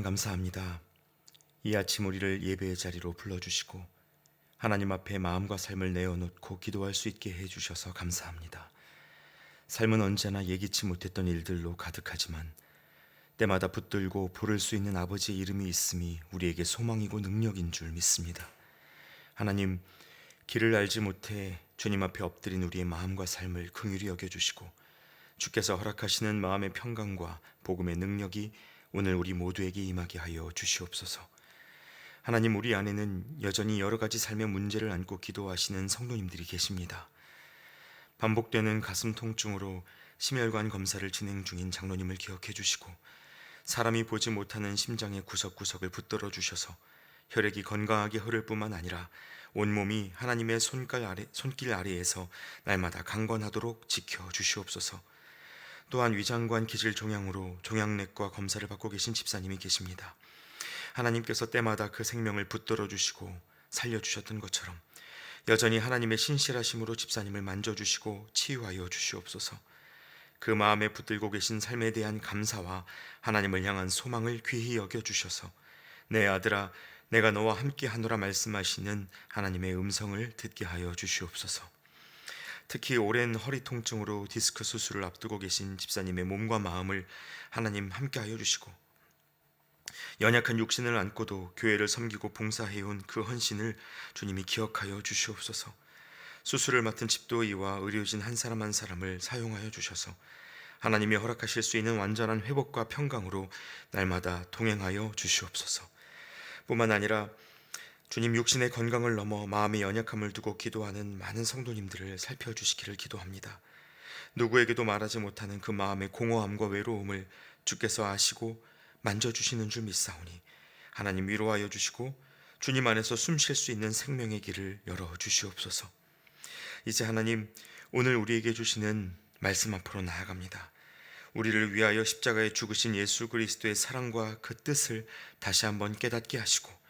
감사합니다. 이 아침 우리를 예배의 자리로 불러주시고 하나님 앞에 마음과 삶을 내어놓고 기도할 수 있게 해주셔서 감사합니다. 삶은 언제나 예기치 못했던 일들로 가득하지만 때마다 붙들고 부를 수 있는 아버지의 이름이 있음이 우리에게 소망이고 능력인 줄 믿습니다. 하나님, 길을 알지 못해 주님 앞에 엎드린 우리의 마음과 삶을 긍휼히 여겨주시고 주께서 허락하시는 마음의 평강과 복음의 능력이 오늘 우리 모두에게 임하게 하여 주시옵소서. 하나님, 우리 안에는 여전히 여러 가지 삶의 문제를 안고 기도하시는 성도님들이 계십니다. 반복되는 가슴 통증으로 심혈관 검사를 진행 중인 장로님을 기억해 주시고 사람이 보지 못하는 심장의 구석구석을 붙들어 주셔서 혈액이 건강하게 흐를 뿐만 아니라 온몸이 하나님의 손길 아래에서 날마다 강건하도록 지켜 주시옵소서. 또한 위장관 기질 종양으로 종양내과 검사를 받고 계신 집사님이 계십니다. 하나님께서 때마다 그 생명을 붙들어 주시고 살려주셨던 것처럼 여전히 하나님의 신실하심으로 집사님을 만져주시고 치유하여 주시옵소서. 그 마음에 붙들고 계신 삶에 대한 감사와 하나님을 향한 소망을 귀히 여겨주셔서 내 아들아 내가 너와 함께 하노라 말씀하시는 하나님의 음성을 듣게 하여 주시옵소서. 특히 오랜 허리 통증으로 디스크 수술을 앞두고 계신 집사님의 몸과 마음을 하나님 함께 하여 주시고 연약한 육신을 안고도 교회를 섬기고 봉사해온 그 헌신을 주님이 기억하여 주시옵소서. 수술을 맡은 집도의와 의료진 한 사람 한 사람을 사용하여 주셔서 하나님이 허락하실 수 있는 완전한 회복과 평강으로 날마다 동행하여 주시옵소서. 뿐만 아니라 주님, 육신의 건강을 넘어 마음의 연약함을 두고 기도하는 많은 성도님들을 살펴주시기를 기도합니다. 누구에게도 말하지 못하는 그 마음의 공허함과 외로움을 주께서 아시고 만져주시는 줄 믿사오니 하나님 위로하여 주시고 주님 안에서 숨 쉴 수 있는 생명의 길을 열어주시옵소서. 이제 하나님, 오늘 우리에게 주시는 말씀 앞으로 나아갑니다. 우리를 위하여 십자가에 죽으신 예수 그리스도의 사랑과 그 뜻을 다시 한번 깨닫게 하시고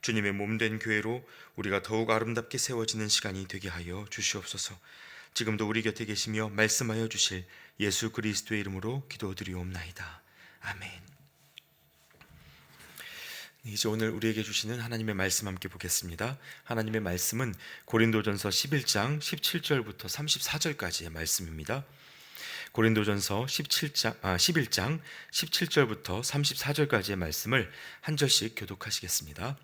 주님의 몸된 교회로 우리가 더욱 아름답게 세워지는 시간이 되게 하여 주시옵소서. 지금도 우리 곁에 계시며 말씀하여 주실 예수 그리스도의 이름으로 기도드리옵나이다. 아멘. 이제 오늘 우리에게 주시는 하나님의 말씀 함께 보겠습니다. 하나님의 말씀은 고린도전서 11장 17절부터 34절까지의 말씀입니다. 고린도전서 11장 17절부터 34절까지의 말씀을 한 절씩 교독하시겠습니다.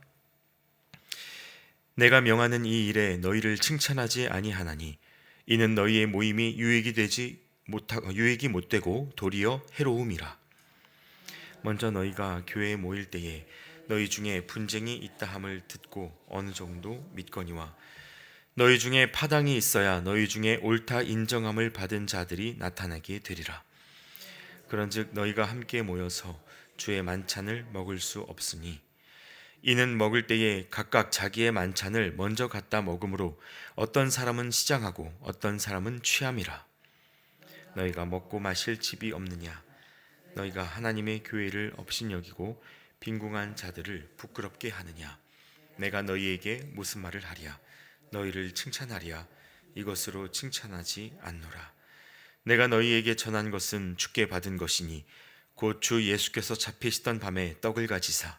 내가 명하는 이 일에 너희를 칭찬하지 아니하나니 이는 너희의 모임이 유익이 못되고 도리어 해로움이라. 먼저 너희가 교회에 모일 때에 너희 중에 분쟁이 있다함을 듣고 어느 정도 믿거니와 너희 중에 파당이 있어야 너희 중에 옳다 인정함을 받은 자들이 나타나게 되리라. 그런즉 너희가 함께 모여서 주의 만찬을 먹을 수 없으니 이는 먹을 때에 각각 자기의 만찬을 먼저 갖다 먹으므로 어떤 사람은 시장하고 어떤 사람은 취함이라. 너희가 먹고 마실 집이 없느냐? 너희가 하나님의 교회를 업신여기고 빈궁한 자들을 부끄럽게 하느냐? 내가 너희에게 무슨 말을 하랴? 너희를 칭찬하랴? 이것으로 칭찬하지 않노라. 내가 너희에게 전한 것은 주께 받은 것이니 곧 주 예수께서 잡히시던 밤에 떡을 가지사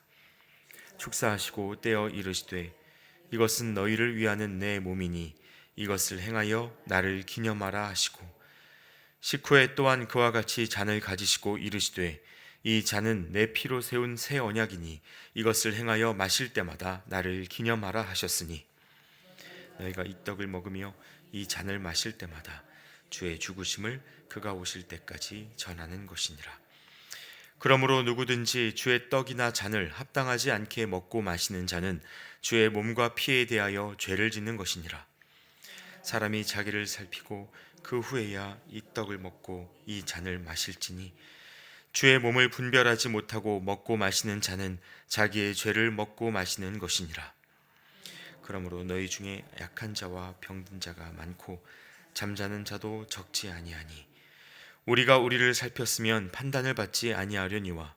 축사하시고 떼어 이르시되 이것은 너희를 위하는 내 몸이니 이것을 행하여 나를 기념하라 하시고 식후에 또한 그와 같이 잔을 가지시고 이르시되 이 잔은 내 피로 세운 새 언약이니 이것을 행하여 마실 때마다 나를 기념하라 하셨으니 너희가 이 떡을 먹으며 이 잔을 마실 때마다 주의 죽으심을 그가 오실 때까지 전하는 것이니라. 그러므로 누구든지 주의 떡이나 잔을 합당하지 않게 먹고 마시는 자는 주의 몸과 피에 대하여 죄를 짓는 것이니라. 사람이 자기를 살피고 그 후에야 이 떡을 먹고 이 잔을 마실지니 주의 몸을 분별하지 못하고 먹고 마시는 자는 자기의 죄를 먹고 마시는 것이니라. 그러므로 너희 중에 약한 자와 병든 자가 많고 잠자는 자도 적지 아니하니 우리가 우리를 살폈으면 판단을 받지 아니하려니와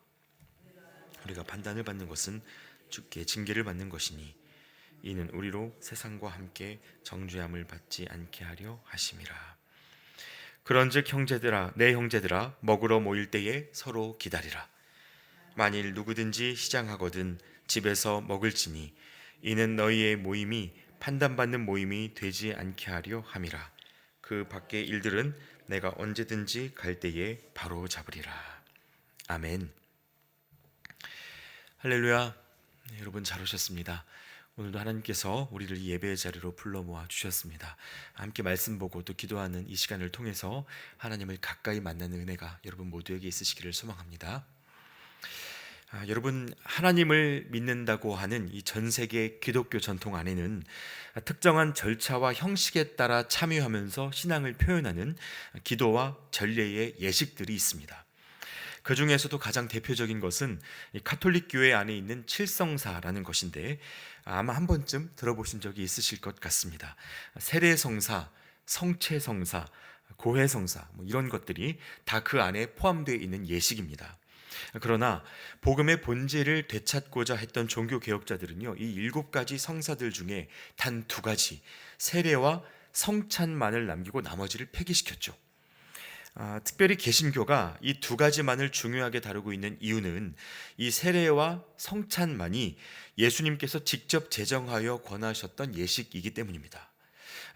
우리가 판단을 받는 것은 주께 징계를 받는 것이니 이는 우리로 세상과 함께 정죄함을 받지 않게 하려 하심이라. 그런즉 형제들아, 내 형제들아, 먹으러 모일 때에 서로 기다리라. 만일 누구든지 시장하거든 집에서 먹을지니 이는 너희의 모임이 판단받는 모임이 되지 않게 하려 함이라. 그 밖의 일들은 내가 언제든지 갈 때에 바로 잡으리라. 아멘. 할렐루야. 네, 여러분 잘 오셨습니다. 오늘도 하나님께서 우리를 이 예배의 자리로 불러 모아 주셨습니다. 함께 말씀 보고 또 기도하는 이 시간을 통해서 하나님을 가까이 만나는 은혜가 여러분 모두에게 있으시기를 소망합니다. 여러분, 하나님을 믿는다고 하는 이 전 세계 기독교 전통 안에는 특정한 절차와 형식에 따라 참여하면서 신앙을 표현하는 기도와 전례의 예식들이 있습니다. 그 중에서도 가장 대표적인 것은 이 가톨릭 교회 안에 있는 칠성사라는 것인데, 아마 한 번쯤 들어보신 적이 있으실 것 같습니다. 세례성사, 성체성사, 고해성사 이런 것들이 다 그 안에 포함되어 있는 예식입니다. 그러나 복음의 본질을 되찾고자 했던 종교 개혁자들은요, 이 7가지 성사들 중에 단 2가지, 세례와 성찬만을 남기고 나머지를 폐기시켰죠. 특별히 개신교가 이 2가지만을 중요하게 다루고 있는 이유는 이 세례와 성찬만이 예수님께서 직접 제정하여 권하셨던 예식이기 때문입니다.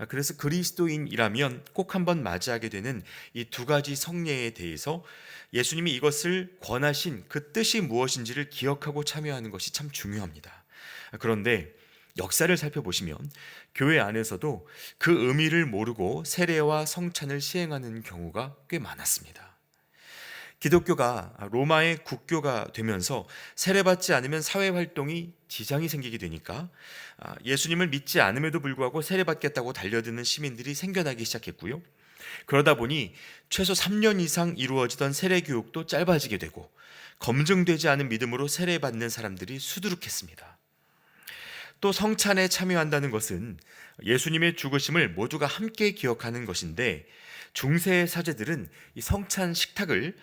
그래서 그리스도인이라면 꼭 한번 맞이하게 되는 이 2가지 성례에 대해서 예수님이 이것을 권하신 그 뜻이 무엇인지를 기억하고 참여하는 것이 참 중요합니다. 그런데 역사를 살펴보시면 교회 안에서도 그 의미를 모르고 세례와 성찬을 시행하는 경우가 꽤 많았습니다. 기독교가 로마의 국교가 되면서 세례받지 않으면 사회활동이 지장이 생기게 되니까 예수님을 믿지 않음에도 불구하고 세례받겠다고 달려드는 시민들이 생겨나기 시작했고요. 그러다 보니 최소 3년 이상 이루어지던 세례 교육도 짧아지게 되고 검증되지 않은 믿음으로 세례받는 사람들이 수두룩했습니다. 또 성찬에 참여한다는 것은 예수님의 죽으심을 모두가 함께 기억하는 것인데, 중세 사제들은 이 성찬 식탁을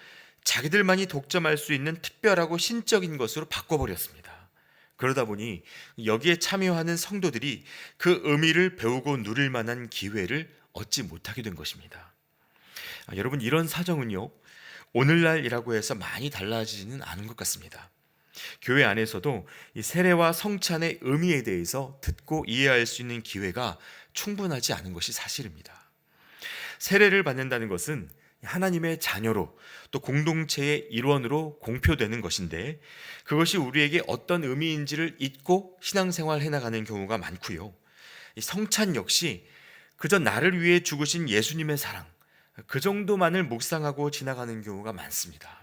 자기들만이 독점할 수 있는 특별하고 신적인 것으로 바꿔버렸습니다. 그러다 보니 여기에 참여하는 성도들이 그 의미를 배우고 누릴 만한 기회를 얻지 못하게 된 것입니다. 여러분, 이런 사정은요, 오늘날이라고 해서 많이 달라지지는 않은 것 같습니다. 교회 안에서도 이 세례와 성찬의 의미에 대해서 듣고 이해할 수 있는 기회가 충분하지 않은 것이 사실입니다. 세례를 받는다는 것은 하나님의 자녀로 또 공동체의 일원으로 공표되는 것인데, 그것이 우리에게 어떤 의미인지를 잊고 신앙생활 해나가는 경우가 많고요. 이 성찬 역시 그저 나를 위해 죽으신 예수님의 사랑, 그 정도만을 묵상하고 지나가는 경우가 많습니다.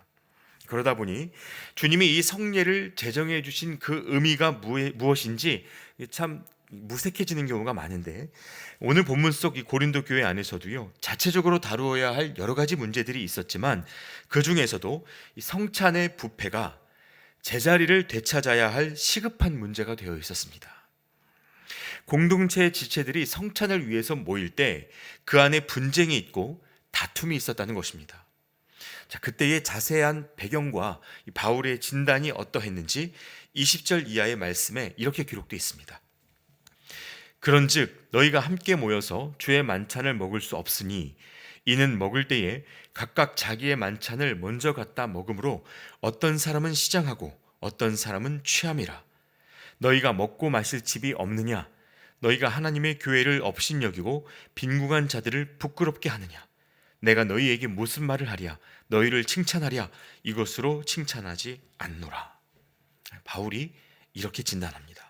그러다 보니 주님이 이 성례를 제정해 주신 그 의미가 무엇인지 참 무색해지는 경우가 많은데, 오늘 본문 속 이 고린도 교회 안에서도요, 자체적으로 다루어야 할 여러 가지 문제들이 있었지만 그 중에서도 이 성찬의 부패가 제자리를 되찾아야 할 시급한 문제가 되어 있었습니다. 공동체의 지체들이 성찬을 위해서 모일 때 그 안에 분쟁이 있고 다툼이 있었다는 것입니다. 자, 그때의 자세한 배경과 바울의 진단이 어떠했는지 20절 이하의 말씀에 이렇게 기록되어 있습니다. 그런즉 너희가 함께 모여서 주의 만찬을 먹을 수 없으니 이는 먹을 때에 각각 자기의 만찬을 먼저 갖다 먹으므로 어떤 사람은 시장하고 어떤 사람은 취함이라. 너희가 먹고 마실 집이 없느냐? 너희가 하나님의 교회를 업신여기고 빈궁한 자들을 부끄럽게 하느냐? 내가 너희에게 무슨 말을 하랴? 너희를 칭찬하랴? 이것으로 칭찬하지 않노라. 바울이 이렇게 진단합니다.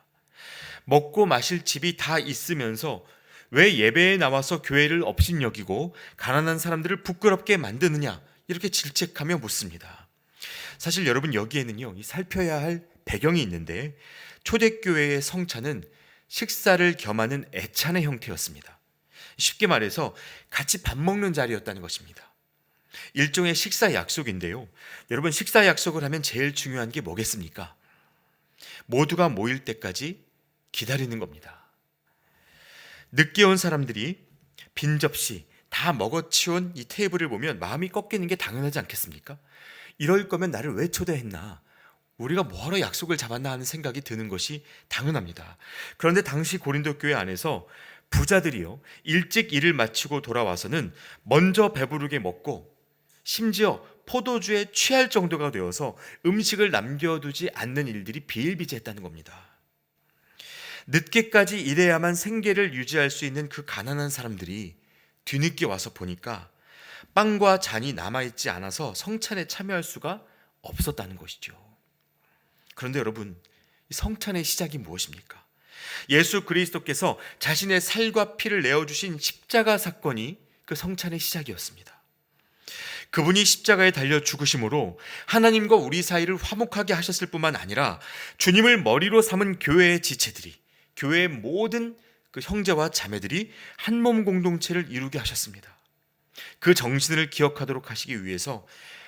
먹고 마실 집이 다 있으면서 왜 예배에 나와서 교회를 업신여기고 가난한 사람들을 부끄럽게 만드느냐? 이렇게 질책하며 묻습니다. 사실 여러분, 여기에는요, 살펴야 할 배경이 있는데, 초대교회의 성찬은 식사를 겸하는 애찬의 형태였습니다. 쉽게 말해서 같이 밥 먹는 자리였다는 것입니다. 일종의 식사 약속인데요, 여러분, 식사 약속을 하면 제일 중요한 게 뭐겠습니까? 모두가 모일 때까지 기다리는 겁니다. 늦게 온 사람들이 빈 접시 다 먹어치운 이 테이블을 보면 마음이 꺾이는 게 당연하지 않겠습니까? 이럴 거면 나를 왜 초대했나? 우리가 뭐하러 약속을 잡았나 하는 생각이 드는 것이 당연합니다. 그런데 당시 고린도 교회 안에서 부자들이요, 일찍 일을 마치고 돌아와서는 먼저 배부르게 먹고 심지어 포도주에 취할 정도가 되어서 음식을 남겨두지 않는 일들이 비일비재했다는 겁니다. 늦게까지 일해야만 생계를 유지할 수 있는 그 가난한 사람들이 뒤늦게 와서 보니까 빵과 잔이 남아있지 않아서 성찬에 참여할 수가 없었다는 것이죠. 그런데 여러분, 이 성찬의 시작이 무엇입니까? 예수 그리스도께서 자신의 살과 피를 내어주신 십자가 사건이 그 성찬의 시작이었습니다. 그분이 십자가에 달려 죽으심으로 하나님과 우리 사이를 화목하게 하셨을 뿐만 아니라 주님을 머리로 삼은 교회의 지체들이, 교회의 모든 그 형제와 자매들이 한 몸 공동체를 이루게 하셨습니다. 그 정신을 기억하도록 하시기 위해서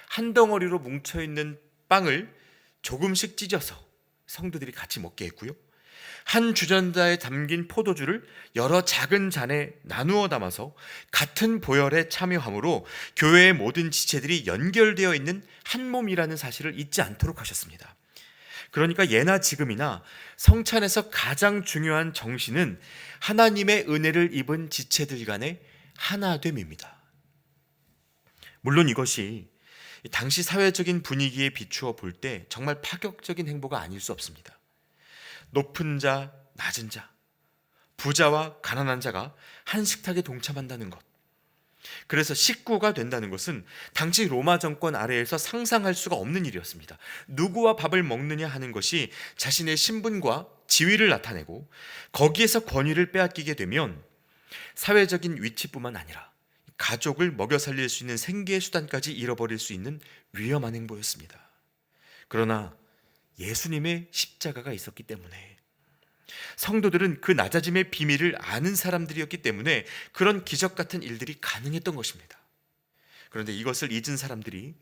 한 덩어리로 뭉쳐있는 빵을 조금씩 찢어서 성도들이 같이 먹게 했고요, 한 주전자에 담긴 포도주를 여러 작은 잔에 나누어 담아서 같은 보혈에 참여함으로 교회의 모든 지체들이 연결되어 있는 한 몸이라는 사실을 잊지 않도록 하셨습니다. 그러니까 예나 지금이나 성찬에서 가장 중요한 정신은 하나님의 은혜를 입은 지체들 간의 하나됨입니다. 물론 이것이 당시 사회적인 분위기에 비추어 볼 때 정말 파격적인 행보가 아닐 수 없습니다. 높은 자, 낮은 자, 부자와 가난한 자가 한 식탁에 동참한다는 것. 그래서 식구가 된다는 것은 당시 로마 정권 아래에서 상상할 수가 없는 일이었습니다. 누구와 밥을 먹느냐 하는 것이 자신의 신분과 지위를 나타내고 거기에서 권위를 빼앗기게 되면 사회적인 위치뿐만 아니라 가족을 먹여 살릴 수 있는 생계의 수단까지 잃어버릴 수 있는 위험한 행보였습니다. 그러나 예수님의 십자가가 있었기 때문에, 성도들은 그 낮아짐의 비밀을 아는 사람들이었기 때문에 그런 기적 같은 일들이 가능했던 것입니다. 그런데 이것을 잊은 사람들이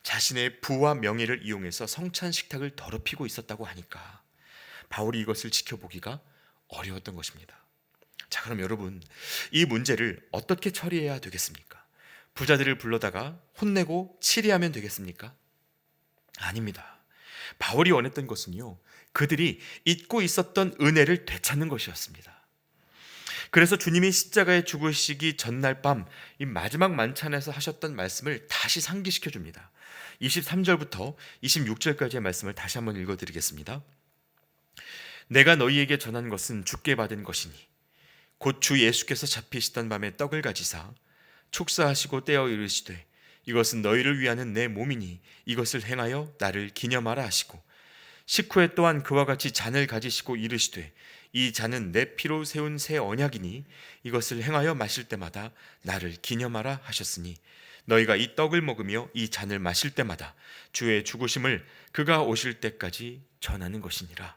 자신의 부와 명예를 이용해서 성찬 식탁을 더럽히고 있었다고 하니까 바울이 이것을 지켜보기가 어려웠던 것입니다. 자, 그럼 여러분, 이 문제를 어떻게 처리해야 되겠습니까? 부자들을 불러다가 혼내고 치리하면 되겠습니까? 아닙니다. 바울이 원했던 것은요, 그들이 잊고 있었던 은혜를 되찾는 것이었습니다. 그래서 주님이 십자가에 죽으시기 전날 밤 이 마지막 만찬에서 하셨던 말씀을 다시 상기시켜 줍니다. 23절부터 26절까지의 말씀을 다시 한번 읽어드리겠습니다. 내가 너희에게 전한 것은 주께 받은 것이니 곧 주 예수께서 잡히시던 밤에 떡을 가지사 축사하시고 떼어 이르시되 이것은 너희를 위하는 내 몸이니 이것을 행하여 나를 기념하라 하시고, 식후에 또한 그와 같이 잔을 가지시고 이르시되 이 잔은 내 피로 세운 새 언약이니 이것을 행하여 마실 때마다 나를 기념하라 하셨으니 너희가 이 떡을 먹으며 이 잔을 마실 때마다 주의 죽으심을 그가 오실 때까지 전하는 것이니라.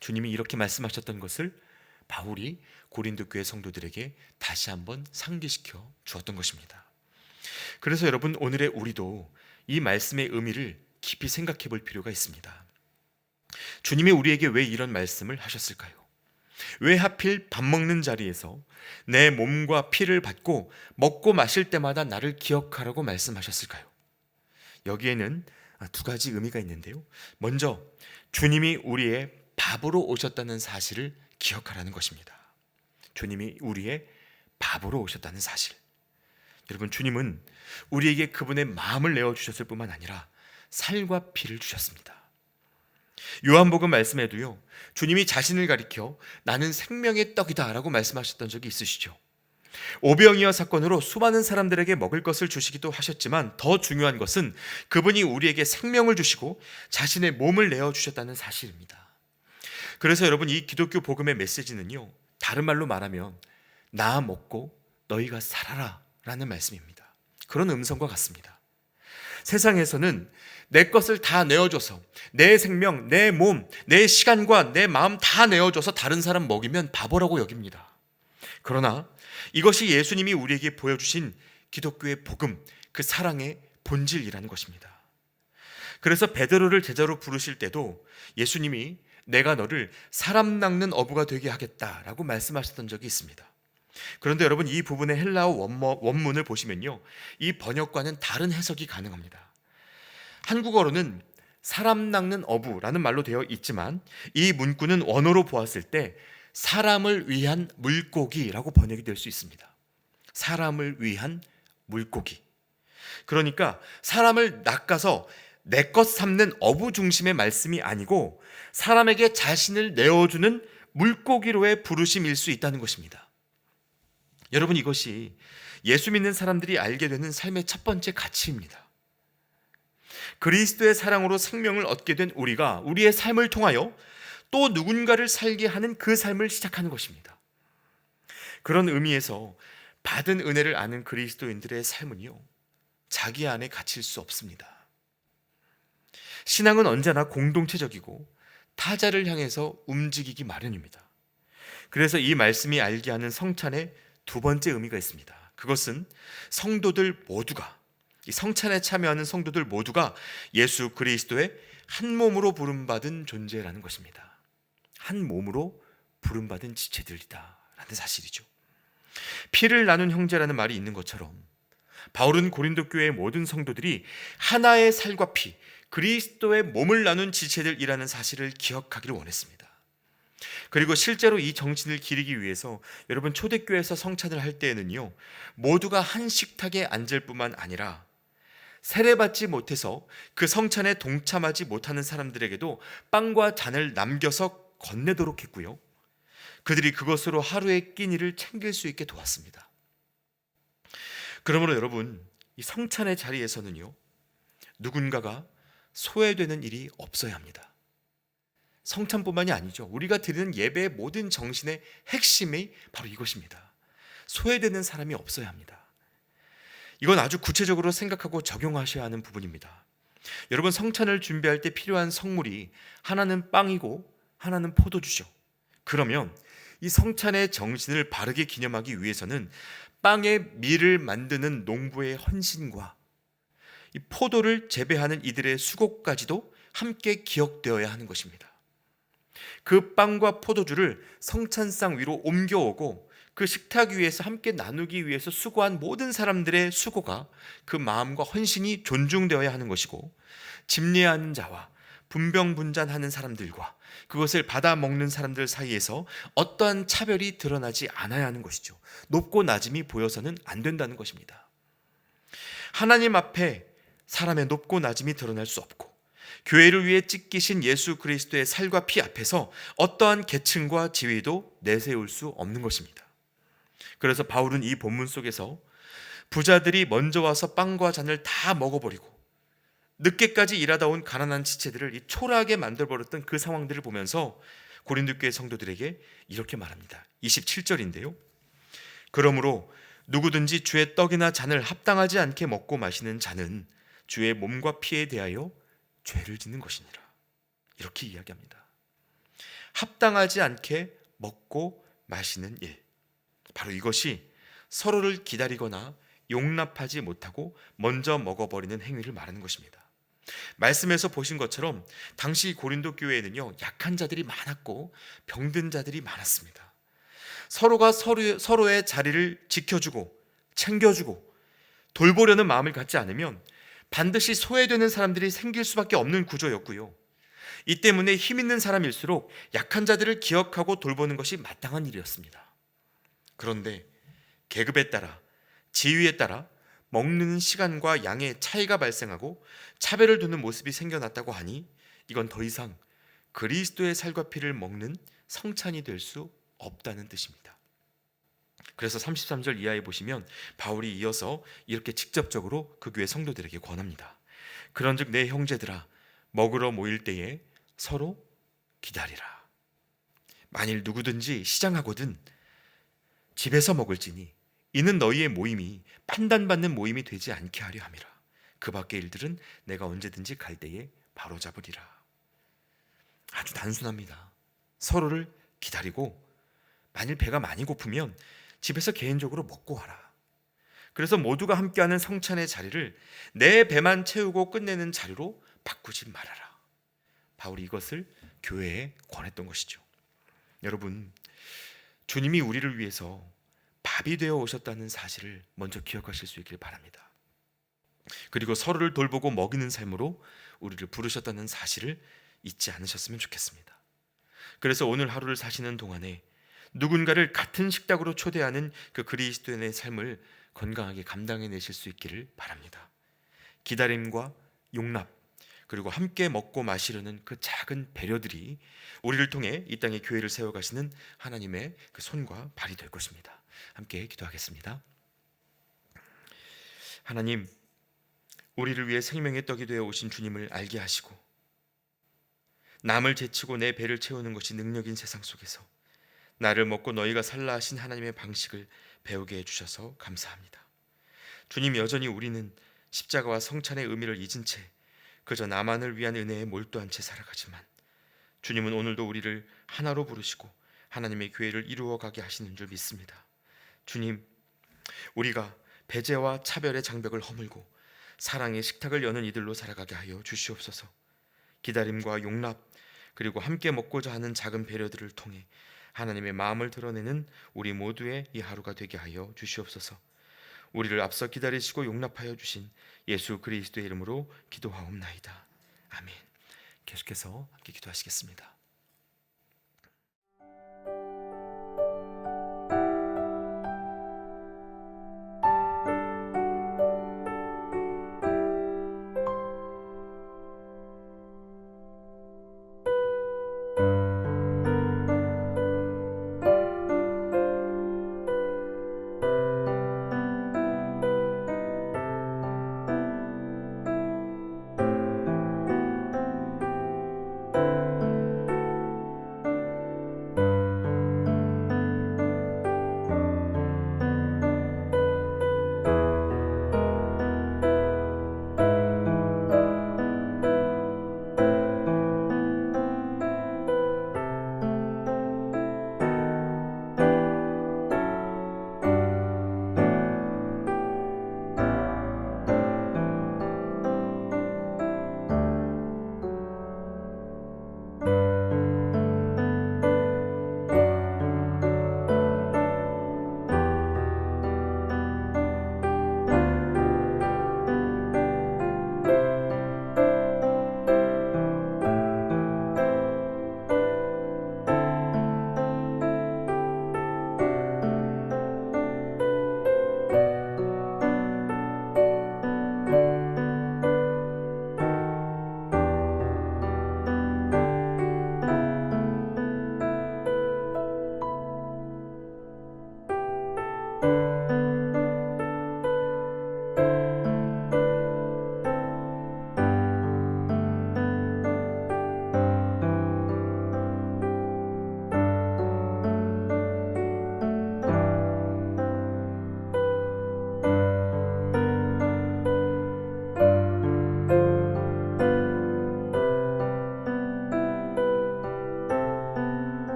주님이 이렇게 말씀하셨던 것을 바울이 고린도 교회 성도들에게 다시 한번 상기시켜 주었던 것입니다. 그래서 여러분, 오늘의 우리도 이 말씀의 의미를 깊이 생각해 볼 필요가 있습니다. 주님이 우리에게 왜 이런 말씀을 하셨을까요? 왜 하필 밥 먹는 자리에서 내 몸과 피를 받고 먹고 마실 때마다 나를 기억하라고 말씀하셨을까요? 여기에는 두 가지 의미가 있는데요. 먼저 주님이 우리의 밥으로 오셨다는 사실을 기억하라는 것입니다. 주님이 우리의 밥으로 오셨다는 사실. 여러분, 주님은 우리에게 그분의 마음을 내어주셨을 뿐만 아니라 살과 피를 주셨습니다. 요한복음 말씀에도요, 주님이 자신을 가리켜 나는 생명의 떡이다 라고 말씀하셨던 적이 있으시죠. 오병이어 사건으로 수많은 사람들에게 먹을 것을 주시기도 하셨지만 더 중요한 것은 그분이 우리에게 생명을 주시고 자신의 몸을 내어주셨다는 사실입니다. 그래서 여러분, 이 기독교 복음의 메시지는요, 다른 말로 말하면 나 먹고 너희가 살아라 라는 말씀입니다. 그런 음성과 같습니다. 세상에서는 내 것을 다 내어줘서 내 생명, 내 몸, 내 시간과 내 마음 다 내어줘서 다른 사람 먹이면 바보라고 여깁니다. 그러나 이것이 예수님이 우리에게 보여주신 기독교의 복음, 그 사랑의 본질이라는 것입니다. 그래서 베드로를 제자로 부르실 때도 예수님이 내가 너를 사람 낚는 어부가 되게 하겠다라고 말씀하셨던 적이 있습니다. 그런데 여러분, 이 부분의 헬라어 원문을 보시면요, 이 번역과는 다른 해석이 가능합니다. 한국어로는 사람 낚는 어부라는 말로 되어 있지만 이 문구는 원어로 보았을 때 사람을 위한 물고기라고 번역이 될 수 있습니다. 사람을 위한 물고기. 그러니까 사람을 낚아서 내 것 삼는 어부 중심의 말씀이 아니고 사람에게 자신을 내어주는 물고기로의 부르심일 수 있다는 것입니다. 여러분, 이것이 예수 믿는 사람들이 알게 되는 삶의 첫 번째 가치입니다. 그리스도의 사랑으로 생명을 얻게 된 우리가 우리의 삶을 통하여 또 누군가를 살게 하는 그 삶을 시작하는 것입니다. 그런 의미에서 받은 은혜를 아는 그리스도인들의 삶은요, 자기 안에 갇힐 수 없습니다. 신앙은 언제나 공동체적이고 타자를 향해서 움직이기 마련입니다. 그래서 이 말씀이 알게 하는 성찬의 두 번째 의미가 있습니다. 그것은 성도들 모두가, 이 성찬에 참여하는 성도들 모두가 예수 그리스도의 한 몸으로 부름받은 존재라는 것입니다. 한 몸으로 부름받은 지체들이다 라는 사실이죠. 피를 나눈 형제라는 말이 있는 것처럼 바울은 고린도 교회의 모든 성도들이 하나의 살과 피, 그리스도의 몸을 나눈 지체들이라는 사실을 기억하기를 원했습니다. 그리고 실제로 이 정신을 기리기 위해서 여러분, 초대교회에서 성찬을 할 때에는요, 모두가 한 식탁에 앉을 뿐만 아니라 세례받지 못해서 그 성찬에 동참하지 못하는 사람들에게도 빵과 잔을 남겨서 건네도록 했고요, 그들이 그것으로 하루의 끼니를 챙길 수 있게 도왔습니다. 그러므로 여러분, 이 성찬의 자리에서는요, 누군가가 소외되는 일이 없어야 합니다. 성찬뿐만이 아니죠. 우리가 드리는 예배의 모든 정신의 핵심이 바로 이것입니다. 소외되는 사람이 없어야 합니다. 이건 아주 구체적으로 생각하고 적용하셔야 하는 부분입니다. 여러분, 성찬을 준비할 때 필요한 성물이 하나는 빵이고 하나는 포도주죠. 그러면 이 성찬의 정신을 바르게 기념하기 위해서는 빵의 밀을 만드는 농부의 헌신과 이 포도를 재배하는 이들의 수고까지도 함께 기억되어야 하는 것입니다. 그 빵과 포도주를 성찬상 위로 옮겨오고 그 식탁 위에서 함께 나누기 위해서 수고한 모든 사람들의 수고가, 그 마음과 헌신이 존중되어야 하는 것이고, 집례하는 자와 분병분잔하는 사람들과 그것을 받아 먹는 사람들 사이에서 어떠한 차별이 드러나지 않아야 하는 것이죠. 높고 낮음이 보여서는 안 된다는 것입니다. 하나님 앞에 사람의 높고 낮음이 드러날 수 없고, 교회를 위해 찢기신 예수 그리스도의 살과 피 앞에서 어떠한 계층과 지위도 내세울 수 없는 것입니다. 그래서 바울은 이 본문 속에서 부자들이 먼저 와서 빵과 잔을 다 먹어버리고 늦게까지 일하다 온 가난한 지체들을 이 초라하게 만들어버렸던 그 상황들을 보면서 고린도 교회 성도들에게 이렇게 말합니다. 27절인데요. 그러므로 누구든지 주의 떡이나 잔을 합당하지 않게 먹고 마시는 자는 주의 몸과 피에 대하여 죄를 짓는 것이니라. 이렇게 이야기합니다. 합당하지 않게 먹고 마시는 일, 바로 이것이 서로를 기다리거나 용납하지 못하고 먼저 먹어버리는 행위를 말하는 것입니다. 말씀에서 보신 것처럼 당시 고린도 교회에는요, 약한 자들이 많았고 병든 자들이 많았습니다. 서로가 서로의 자리를 지켜주고 챙겨주고 돌보려는 마음을 갖지 않으면 반드시 소외되는 사람들이 생길 수밖에 없는 구조였고요, 이 때문에 힘 있는 사람일수록 약한 자들을 기억하고 돌보는 것이 마땅한 일이었습니다. 그런데 계급에 따라, 지위에 따라 먹는 시간과 양의 차이가 발생하고 차별을 두는 모습이 생겨났다고 하니 이건 더 이상 그리스도의 살과 피를 먹는 성찬이 될 수 없다는 뜻입니다. 그래서 33절 이하에 보시면 바울이 이어서 이렇게 직접적으로 그 교회 성도들에게 권합니다. 그런즉 내 형제들아, 먹으러 모일 때에 서로 기다리라. 만일 누구든지 시장하거든 집에서 먹을지니 이는 너희의 모임이 판단받는 모임이 되지 않게 하려 함이라. 그 밖의 일들은 내가 언제든지 갈 때에 바로잡으리라. 아주 단순합니다. 서로를 기다리고 만일 배가 많이 고프면 집에서 개인적으로 먹고 와라. 그래서 모두가 함께하는 성찬의 자리를 내 배만 채우고 끝내는 자리로 바꾸지 말아라. 바울이 이것을 교회에 권했던 것이죠. 여러분, 주님이 우리를 위해서 밥이 되어 오셨다는 사실을 먼저 기억하실 수 있길 바랍니다. 그리고 서로를 돌보고 먹이는 삶으로 우리를 부르셨다는 사실을 잊지 않으셨으면 좋겠습니다. 그래서 오늘 하루를 사시는 동안에 누군가를 같은 식탁으로 초대하는 그 그리스도인의 삶을 건강하게 감당해내실 수 있기를 바랍니다. 기다림과 용납, 그리고 함께 먹고 마시려는 그 작은 배려들이 우리를 통해 이 땅에 교회를 세워가시는 하나님의 그 손과 발이 될 것입니다. 함께 기도하겠습니다. 하나님, 우리를 위해 생명의 떡이 되어 오신 주님을 알게 하시고 남을 제치고 내 배를 채우는 것이 능력인 세상 속에서 나를 먹고 너희가 살라 하신 하나님의 방식을 배우게 해주셔서 감사합니다. 주님, 여전히 우리는 십자가와 성찬의 의미를 잊은 채 그저 나만을 위한 은혜에 몰두한 채 살아가지만 주님은 오늘도 우리를 하나로 부르시고 하나님의 교회를 이루어가게 하시는 줄 믿습니다. 주님, 우리가 배제와 차별의 장벽을 허물고 사랑의 식탁을 여는 이들로 살아가게 하여 주시옵소서. 기다림과 용납, 그리고 함께 먹고자 하는 작은 배려들을 통해 하나님의 마음을 드러내는 우리 모두의 이 하루가 되게 하여 주시옵소서. 우리를 앞서 기다리시고 용납하여 주신 예수 그리스도의 이름으로 기도하옵나이다. 아멘. 계속해서 함께 기도하시겠습니다.